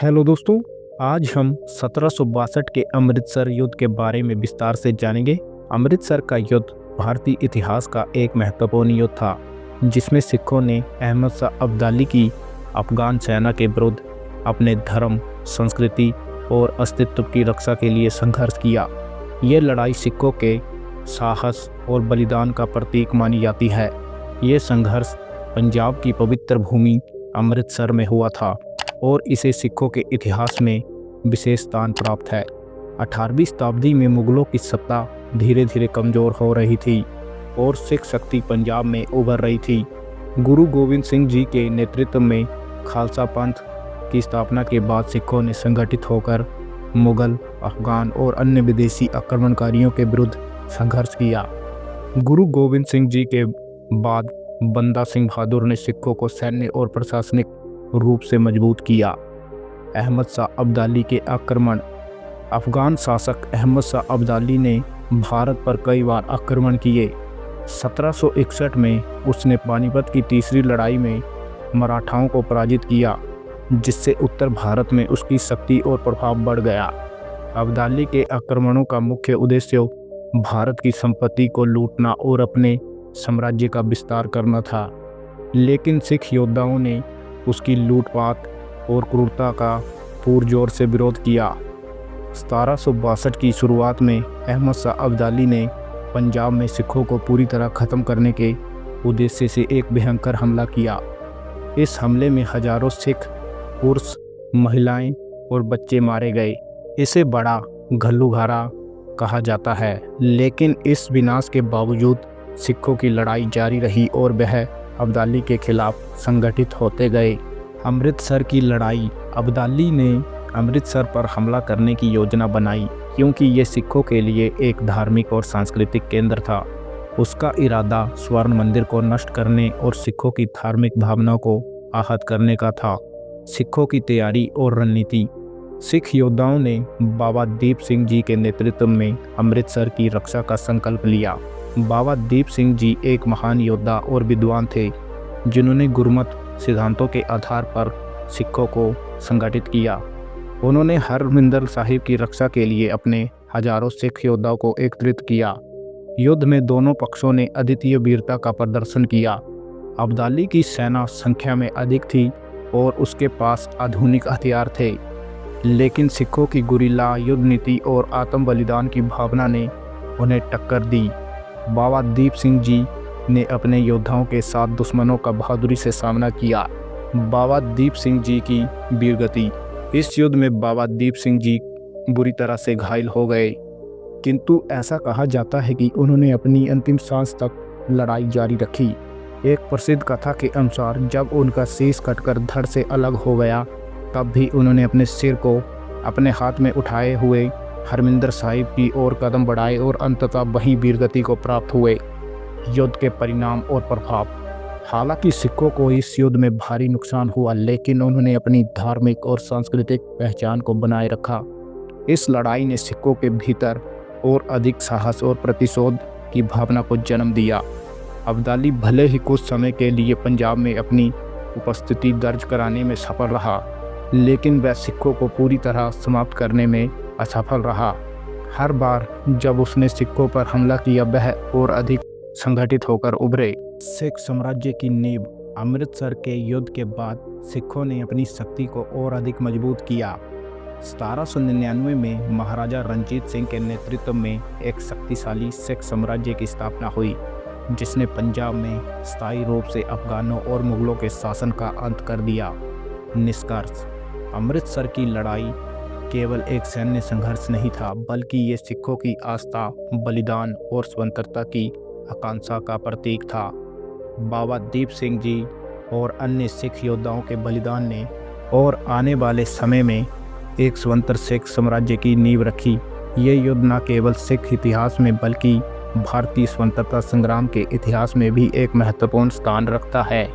Hello दोस्तों, आज हम 1762 के अमृतसर युद्ध के बारे में विस्तार से जानेंगे। अमृतसर का युद्ध भारतीय इतिहास का एक महत्वपूर्ण युद्ध था, जिसमें सिखों ने अहमद शाह अब्दाली की अफगान सेना के विरुद्ध अपने धर्म, संस्कृति और अस्तित्व की रक्षा के लिए संघर्ष किया। ये लड़ाई सिखों के साहस और बलिदान का प्रतीक मानी जाती है। ये संघर्ष पंजाब की पवित्र भूमि अमृतसर में हुआ था और इसे सिखों के इतिहास में विशेष स्थान प्राप्त है। 18वीं शताब्दी में मुगलों की सत्ता धीरे धीरे कमज़ोर हो रही थी और सिख शक्ति पंजाब में उभर रही थी। गुरु गोविंद सिंह जी के नेतृत्व में खालसा पंथ की स्थापना के बाद सिखों ने संगठित होकर मुगल, अफगान और अन्य विदेशी आक्रमणकारियों के विरुद्ध संघर्ष किया। गुरु गोविंद सिंह जी के बाद बंदा सिंह बहादुर ने सिखों को सैन्य और प्रशासनिक रूप से मजबूत किया। अहमद शाह अब्दाली के आक्रमण। अफगान शासक अहमद शाह अब्दाली ने भारत पर कई बार आक्रमण किए। 1761 में उसने पानीपत की तीसरी लड़ाई में मराठाओं को पराजित किया, जिससे उत्तर भारत में उसकी शक्ति और प्रभाव बढ़ गया। अब्दाली के आक्रमणों का मुख्य उद्देश्य भारत की संपत्ति को लूटना और अपने साम्राज्य का विस्तार करना था, लेकिन सिख योद्धाओं ने उसकी लूटपाट और क्रूरता का पुरजोर से विरोध किया। 1762 की शुरुआत में अहमद शाह अब्दाली ने पंजाब में सिखों को पूरी तरह ख़त्म करने के उद्देश्य से एक भयंकर हमला किया। इस हमले में हजारों सिख पुरुष, महिलाएं और बच्चे मारे गए। इसे बड़ा घल्लूघारा कहा जाता है, लेकिन इस विनाश के बावजूद सिखों की लड़ाई जारी रही और वह अब्दाली के खिलाफ संगठित होते गए। अमृतसर की लड़ाई। अब्दाली ने अमृतसर पर हमला करने की योजना बनाई, क्योंकि ये सिखों के लिए एक धार्मिक और सांस्कृतिक केंद्र था। उसका इरादा स्वर्ण मंदिर को नष्ट करने और सिखों की धार्मिक भावनाओं को आहत करने का था। सिखों की तैयारी और रणनीति। सिख योद्धाओं ने बाबा दीप सिंह जी के नेतृत्व में अमृतसर की रक्षा का संकल्प लिया। बाबा दीप सिंह जी एक महान योद्धा और विद्वान थे, जिन्होंने गुरमत सिद्धांतों के आधार पर सिखों को संगठित किया। उन्होंने हरमिंदर साहिब की रक्षा के लिए अपने हजारों सिख योद्धाओं को एकत्रित किया। युद्ध में दोनों पक्षों ने अद्वितीय वीरता का प्रदर्शन किया। अब्दाली की सेना संख्या में अधिक थी और उसके पास आधुनिक हथियार थे, लेकिन सिखों की गुरिल्ला युद्ध नीति और आत्म बलिदान की भावना ने उन्हें टक्कर दी। बाबा दीप सिंह जी ने अपने योद्धाओं के साथ दुश्मनों का बहादुरी से सामना किया। बाबा दीप सिंह जी की वीरगति। इस युद्ध में बाबा दीप सिंह जी बुरी तरह से घायल हो गए, किंतु ऐसा कहा जाता है कि उन्होंने अपनी अंतिम सांस तक लड़ाई जारी रखी। एक प्रसिद्ध कथा के अनुसार जब उनका शीश कटकर धड़ से अलग हो गया, तब भी उन्होंने अपने सिर को अपने हाथ में उठाए हुए हरमिंदर साहिब की ओर कदम बढ़ाए और अंततः वहीं वीरगति को प्राप्त हुए। युद्ध के परिणाम और प्रभाव। हालांकि सिखों को इस युद्ध में भारी नुकसान हुआ, लेकिन उन्होंने अपनी धार्मिक और सांस्कृतिक पहचान को बनाए रखा। इस लड़ाई ने सिखों के भीतर और अधिक साहस और प्रतिशोध की भावना को जन्म दिया। अब्दाली भले ही कुछ समय के लिए पंजाब में अपनी उपस्थिति दर्ज कराने में सफल रहा, लेकिन वह सिखों को पूरी तरह समाप्त करने में असफल रहा। हर बार जब उसने सिखों पर हमला किया, वह और अधिक संगठित होकर उभरे। सिख साम्राज्य की नींव। अमृतसर के युद्ध के बाद सिखों ने अपनी शक्ति को और अधिक मजबूत किया। 1799 में महाराजा रणजीत सिंह के नेतृत्व में एक शक्तिशाली सिख साम्राज्य की स्थापना हुई, जिसने पंजाब में स्थायी रूप से अफगानों और मुगलों के शासन का अंत कर दिया। निष्कर्ष। अमृतसर की लड़ाई केवल एक सैन्य संघर्ष नहीं था, बल्कि ये सिखों की आस्था, बलिदान और स्वतंत्रता की आकांक्षा का प्रतीक था। बाबा दीप सिंह जी और अन्य सिख योद्धाओं के बलिदान ने और आने वाले समय में एक स्वतंत्र सिख साम्राज्य की नींव रखी। ये युद्ध न केवल सिख इतिहास में बल्कि भारतीय स्वतंत्रता संग्राम के इतिहास में भी एक महत्वपूर्ण स्थान रखता है।